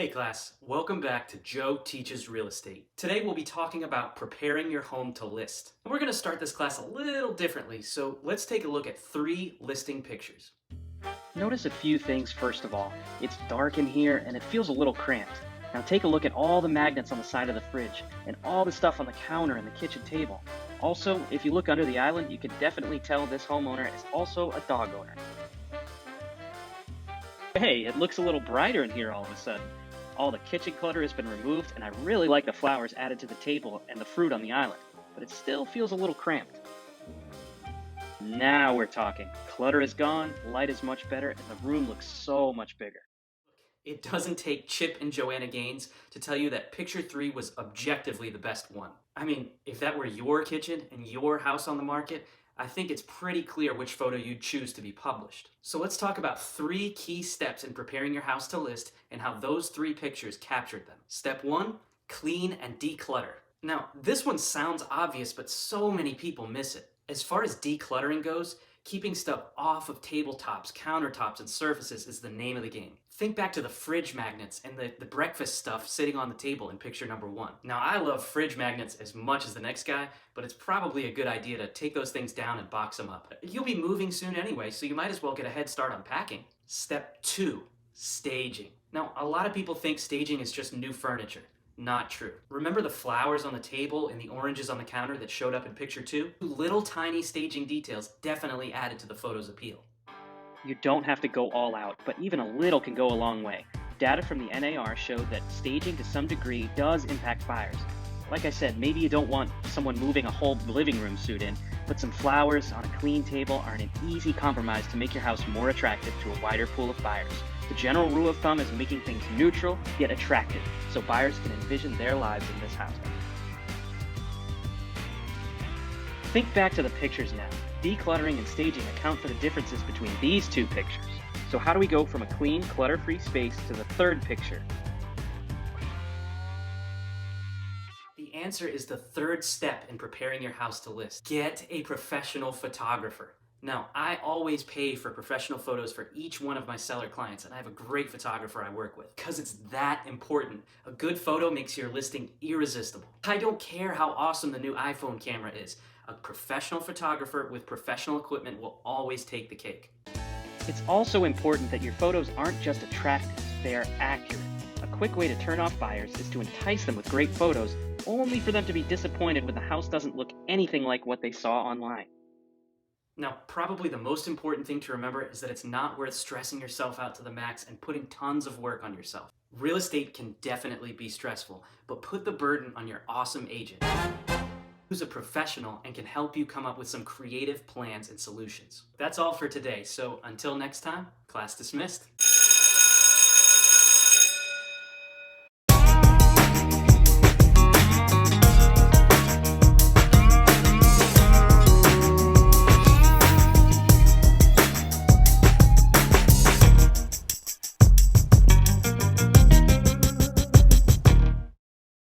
Hey class, welcome back to Joe Teaches Real Estate. Today we'll be talking about preparing your home to list. And we're going to start this class a little differently, so let's take a look at 3 listing pictures. Notice a few things first of all. It's dark in here and it feels a little cramped. Now take a look at all the magnets on the side of the fridge and all the stuff on the counter and the kitchen table. Also, if you look under the island, you can definitely tell this homeowner is also a dog owner. Hey, it looks a little brighter in here all of a sudden. All the kitchen clutter has been removed and I really like the flowers added to the table and the fruit on the island, but it still feels a little cramped. Now we're talking. Clutter is gone, light is much better, and the room looks so much bigger. It doesn't take Chip and Joanna Gaines to tell you that picture 3 was objectively the best one. I mean, if that were your kitchen and your house on the market, I think it's pretty clear which photo you'd choose to be published. So let's talk about 3 key steps in preparing your house to list and how those 3 pictures captured them. Step 1, clean and declutter. Now, this one sounds obvious, but so many people miss it. As far as decluttering goes, keeping stuff off of tabletops, countertops, and surfaces is the name of the game. Think back to the fridge magnets and the breakfast stuff sitting on the table in picture number 1. Now, I love fridge magnets as much as the next guy, but it's probably a good idea to take those things down and box them up. You'll be moving soon anyway, so you might as well get a head start on packing. Step 2, staging. Now, a lot of people think staging is just new furniture. Not true. Remember the flowers on the table and the oranges on the counter that showed up in picture 2? Little tiny staging details definitely added to the photo's appeal. You don't have to go all out, but even a little can go a long way. Data from the NAR showed that staging to some degree does impact buyers. Like I said, maybe you don't want someone moving a whole living room suite in, but some flowers on a clean table are an easy compromise to make your house more attractive to a wider pool of buyers. The general rule of thumb is making things neutral yet attractive, so buyers can envision their lives in this house. Think back to the pictures now. Decluttering and staging account for the differences between these 2 pictures. So how do we go from a clean, clutter-free space to the 3rd picture? The answer is the 3rd step in preparing your house to list. Get a professional photographer. Now, I always pay for professional photos for each one of my seller clients, and I have a great photographer I work with because it's that important. A good photo makes your listing irresistible. I don't care how awesome the new iPhone camera is. A professional photographer with professional equipment will always take the cake. It's also important that your photos aren't just attractive, they are accurate. A quick way to turn off buyers is to entice them with great photos, only for them to be disappointed when the house doesn't look anything like what they saw online. Now, probably the most important thing to remember is that it's not worth stressing yourself out to the max and putting tons of work on yourself. Real estate can definitely be stressful, but put the burden on your awesome agent, who's a professional and can help you come up with some creative plans and solutions. That's all for today, so until next time, class dismissed.